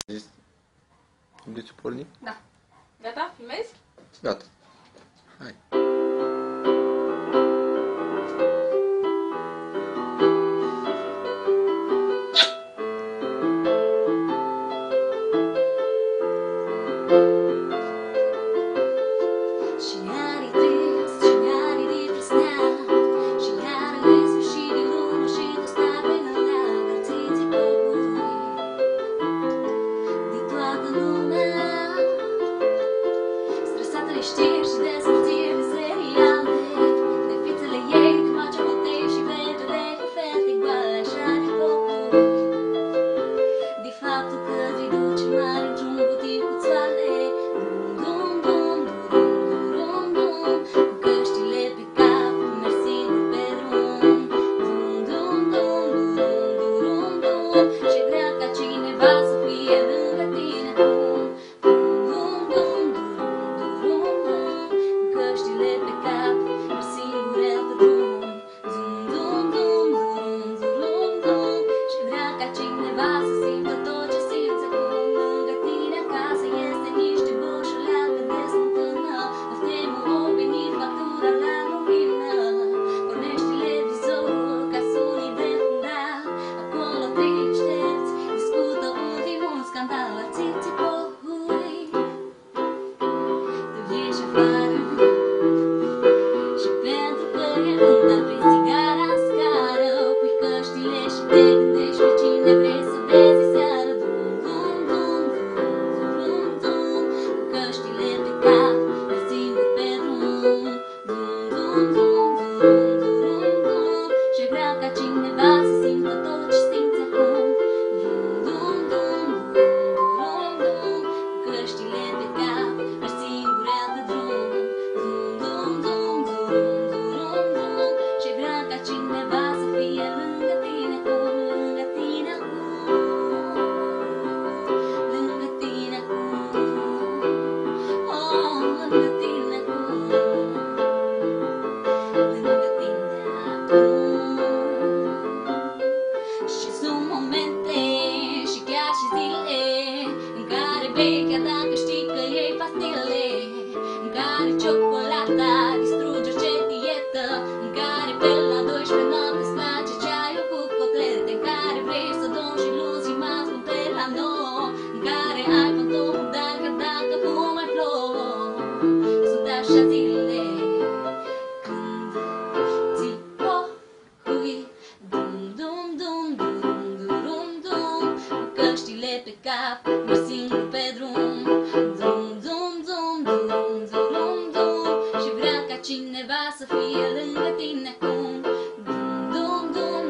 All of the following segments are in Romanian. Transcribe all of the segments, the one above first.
zis? Unde ce porni? Da. Gata? Filmezi? Gata. Hai. Știri și despărțiri de seriale, de fițele ei, de face botei și vegele cu fete goale așa de focuri, de faptul că îi duce mare într-un butic cu țoale, dum dum dum dum dum, cu căștile pe cap, merg singur pe drum, dum dum dum dum dum, și vrea ca cineva să fie lângă tine acum. Căștile pe cap, merg singure pe drum, zum dum dum dum dum dum, și vrea ca cineva să simtă tot ce simți acum. Lângă tine acasă este niște bușulean de desmântână, la temul o venit factura la lumină, pornești televizorul ca sunii de fundal, acolo trei deștepți discută ultimul scandal, la țițipohui, tu ieși afară. Și pentru că e luna, prin țigara în scară, pui căștile și te gândești pe cine vrei să vezi seară. Dum dum dum dum dum dum, cu căștile pe cap, merg singur pe drum, dum dum dum dum dum dum, și vreau ca cineva să simtă tot ce simți acum. Dum dum dum dum dum, cu căștile pe cap, merg singure pe drum, dum dum dum, și vrea ca cineva să fie lângă tine acum, lângă tine acum, lângă tine acum, oh, lângă tine acum, lângă tine acum. Și sunt momente și chiar și zile în care bei chiar dacă știi că iei pastile, în care ciocolata distruge orice dietă, în care pe la 12 noapte îți place ceaiul cu cotlete, în care vrei să dormi și iluzii mai spun pe la 9, în care ai pantoful dar că dacă nu mai plouă. Sunt așa zile când ți pohui, dum dum dum dum dum dum, cu căștile pe cap, merg singur pe drum, dum dum dum dum dum dum, și vrea ca cineva să fie lângă tine acum. Dum dum dum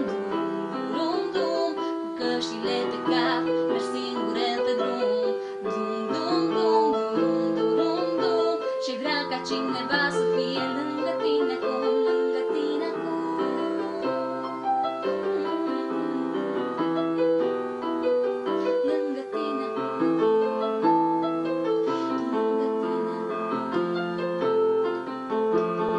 dum dum, cu căștile pe cap, merg singure pe drum, dum dum dum dum dum dum, și vrea ca cineva să